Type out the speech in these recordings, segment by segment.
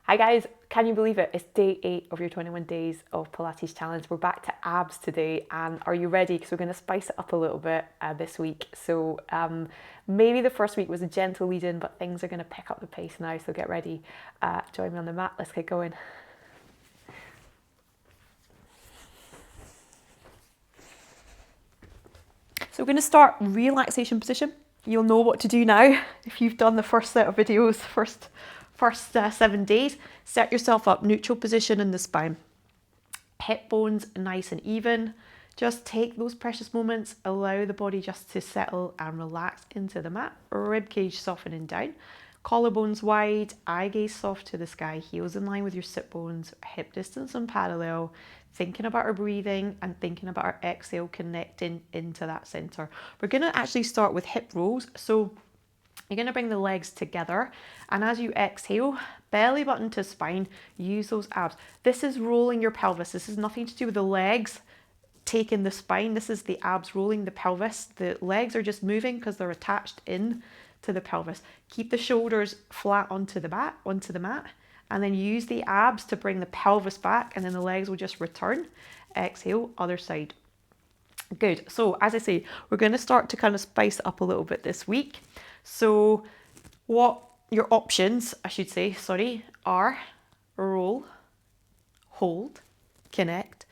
Hi guys, can you believe it? It's day 8 of your 21 Days of Pilates challenge. We're back to abs today, and are you ready? Because we're going to spice it up a little bit this week. So maybe the first week was a gentle lead in, but things are going to pick up the pace now, so get ready. Join me on the mat, let's get going. So we're going to start relaxation position. You'll know what to do now if you've done the first set of videos, first 7 days. Set yourself up, neutral position in the spine. Hip bones nice and even. Just take those precious moments, allow the body just to settle and relax into the mat. Rib cage softening down. Collarbones wide, eye gaze soft to the sky, heels in line with your sit bones, hip distance and parallel. Thinking about our breathing and thinking about our exhale connecting into that center. We're going to actually start with hip rolls. So you're going to bring the legs together, and as you exhale, belly button to spine, use those abs. This is rolling your pelvis. This is nothing to do with the legs taking the spine. This is the abs rolling the pelvis. The legs are just moving because they're attached in to the pelvis. Keep the shoulders flat onto the mat, and then use the abs to bring the pelvis back, and then the legs will just return. Exhale, other side. Good. So as I say, we're going to start to kind of spice it up a little bit this week. So what your options, I should say, are roll, hold, connect,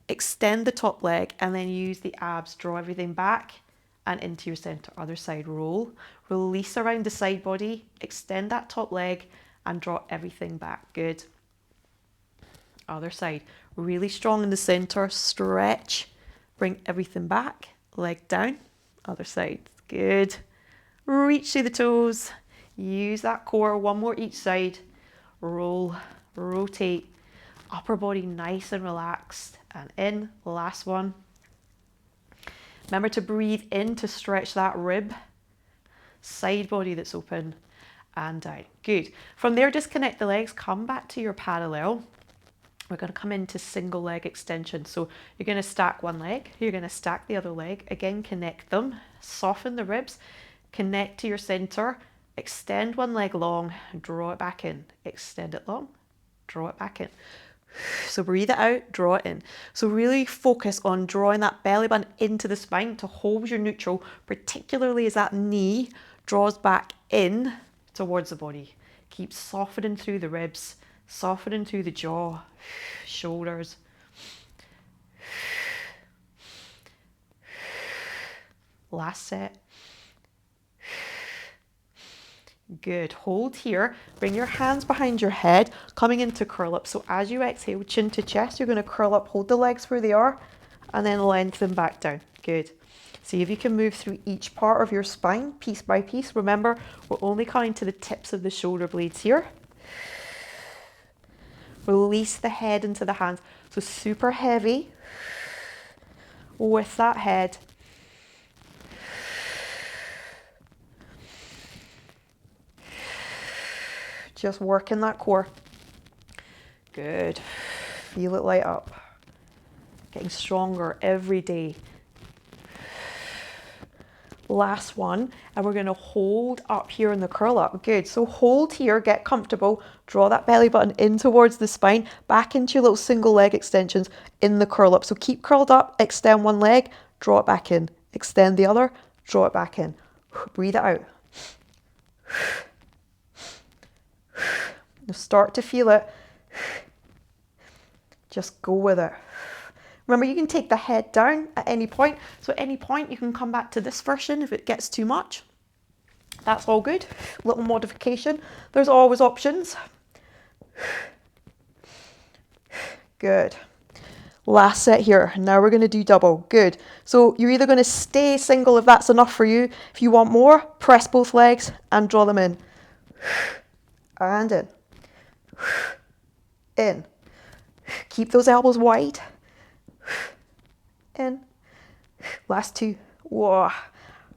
extend the top leg, and then use the abs, draw everything back and into your center. Other side, roll, release around the side body, extend that top leg and draw everything back. Good. Other side, really strong in the center, stretch, bring everything back, leg down. Other side, good. Reach through the toes, use that core, one more each side, roll, rotate, upper body nice and relaxed, and in, last one. Remember to breathe in to stretch that rib, side body that's open, and down. Good. From there, disconnect the legs, come back to your parallel. We're going to come into single leg extension. So you're going to stack one leg, you're going to stack the other leg, again connect them, soften the ribs, connect to your center, extend one leg long, draw it back in, extend it long, draw it back in. So breathe it out, draw it in. So really focus on drawing that belly button into the spine to hold your neutral, particularly as that knee draws back in towards the body. Keep softening through the ribs, softening through the jaw, shoulders. Last set. Good. Hold here. Bring your hands behind your head, coming into curl up. So as you exhale, chin to chest, you're going to curl up, hold the legs where they are, and then lengthen back down. Good. See if you can move through each part of your spine, piece by piece. Remember, we're only coming to the tips of the shoulder blades here. Release the head into the hands. So super heavy with that head. Just working that core. Good. Feel it light up. Getting stronger every day. Last one, and we're going to hold up here in the curl up. Good. So hold here, get comfortable, draw that belly button in towards the spine, back into your little single leg extensions in the curl up. So keep curled up, extend one leg, draw it back in, extend the other, draw it back in. Breathe it out. You'll start to feel it. Just go with it. Remember, you can take the head down at any point. So at any point, you can come back to this version if it gets too much. That's all good. Little modification. There's always options. Good. Last set here. Now we're going to do double. Good. So you're either going to stay single if that's enough for you. If you want more, press both legs and draw them in. And in. In. Keep those elbows wide. In. Last two. Whoa.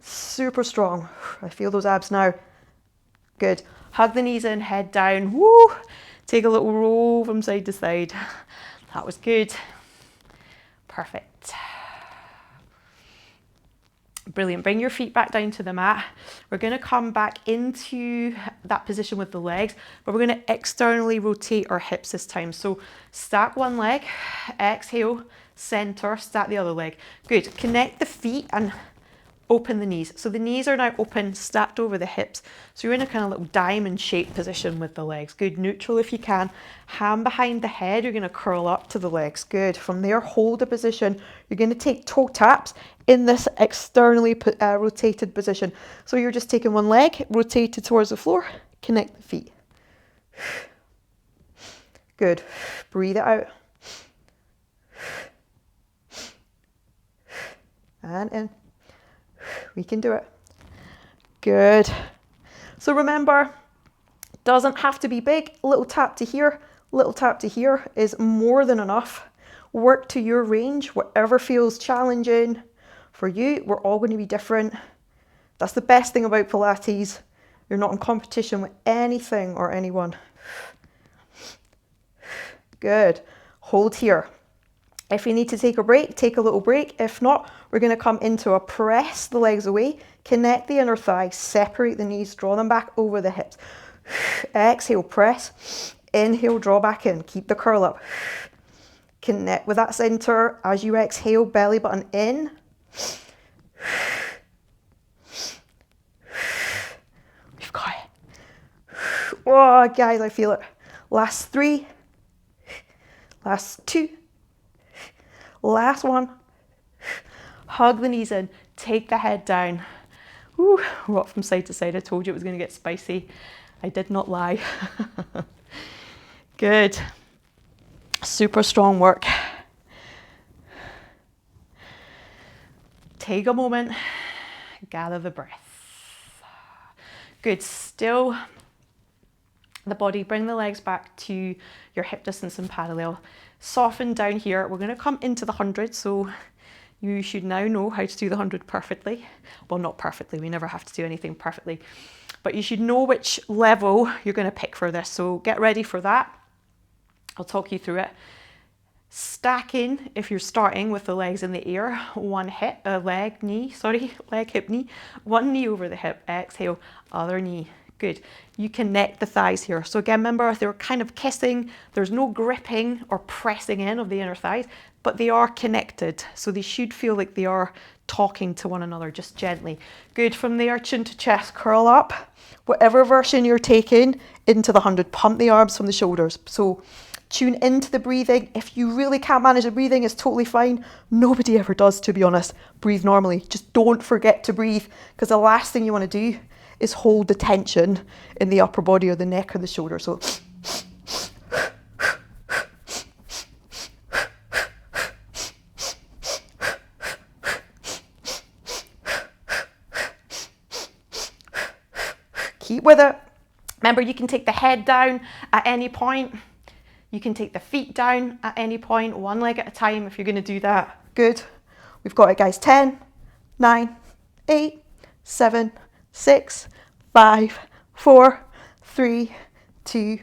Super strong. I feel those abs now. Good. Hug the knees in, head down. Woo. Take a little roll from side to side. That was good. Perfect. Brilliant. Bring your feet back down to the mat. We're going to come back into that position with the legs, but we're going to externally rotate our hips this time. So stack one leg, exhale, center, stack the other leg. Good. Connect the feet and open the knees. So the knees are now open, stacked over the hips. So you're in a kind of little diamond shaped position with the legs. Good. Neutral if you can. Hand behind the head. You're going to curl up to the legs. Good. From there, hold a position. You're going to take toe taps in this externally rotated position. So you're just taking one leg, rotated towards the floor, connect the feet. Good. Breathe it out. And in. We can do it. Good. So remember, doesn't have to be big. Little tap to here, little tap to here is more than enough. Work to your range, whatever feels challenging for you. We're all going to be different. That's the best thing about Pilates. You're not in competition with anything or anyone. Good. Hold here. If you need to take a break, take a little break. If not, we're going to come into a press the legs away, connect the inner thighs, separate the knees, draw them back over the hips. Exhale, press. Inhale, draw back in. Keep the curl up. Connect with that center. As you exhale, belly button in. We've got it. Oh, guys, I feel it. Last 3. Last 2. Last one. Hug the knees in. Take the head down. Woo, rock from side to side. I told you it was going to get spicy. I did not lie. Good. Super strong work. Take a moment. Gather the breath. Good. Still the body. Bring the legs back to your hip distance and parallel. Soften down here. We're going to come into the 100. So you should now know how to do the 100 perfectly. Well, not perfectly. We never have to do anything perfectly. But you should know which level you're going to pick for this. So get ready for that. I'll talk you through it. Stacking, if you're starting with the legs in the air, one hip, leg, hip, knee. One knee over the hip. Exhale, other knee. Good. You connect the thighs here. So again, remember, they're kind of kissing. There's no gripping or pressing in of the inner thighs, but they are connected. So they should feel like they are talking to one another, just gently. Good. From there, chin to chest, curl up. Whatever version you're taking into the 100, pump the arms from the shoulders. So tune into the breathing. If you really can't manage the breathing, it's totally fine. Nobody ever does, to be honest. Breathe normally. Just don't forget to breathe, because the last thing you want to do is hold the tension in the upper body or the neck or the shoulder. So keep with it. Remember, you can take the head down at any point. You can take the feet down at any point, one leg at a time if you're going to do that. Good. We've got it, guys. 10, 9, 8, 7, 6, 5, 4, 3, 2,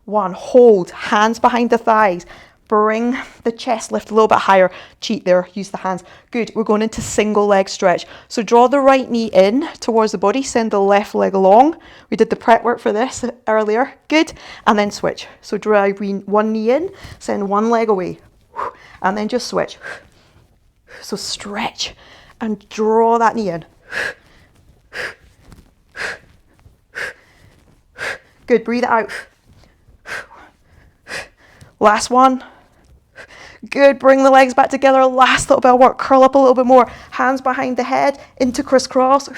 1. Hold. Hands behind the thighs. Bring the chest lift a little bit higher. Cheat there. Use the hands. Good. We're going into single leg stretch. So draw the right knee in towards the body. Send the left leg along. We did the prep work for this earlier. Good. And then switch. So draw one knee in. Send one leg away. And then just switch. So stretch and draw that knee in. Good. Breathe it out. Last one. Good. Bring the legs back together. Last little bit of work. Curl up a little bit more. Hands behind the head into crisscross.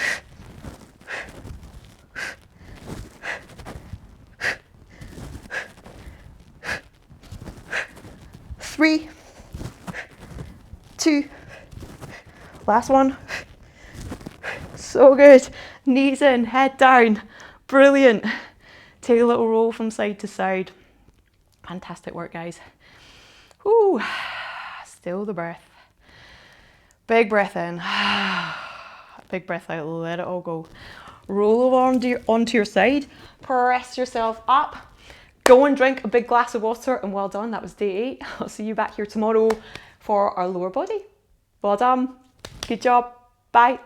3, 2. Last one. So good. Knees in, head down. Brilliant. Take a little roll from side to side. Fantastic work, guys. Ooh, still the breath. Big breath in. Big breath out. Let it all go. Roll over onto your side. Press yourself up. Go and drink a big glass of water, and well done. That was day 8. I'll see you back here tomorrow for our lower body. Well done. Good job. Bye.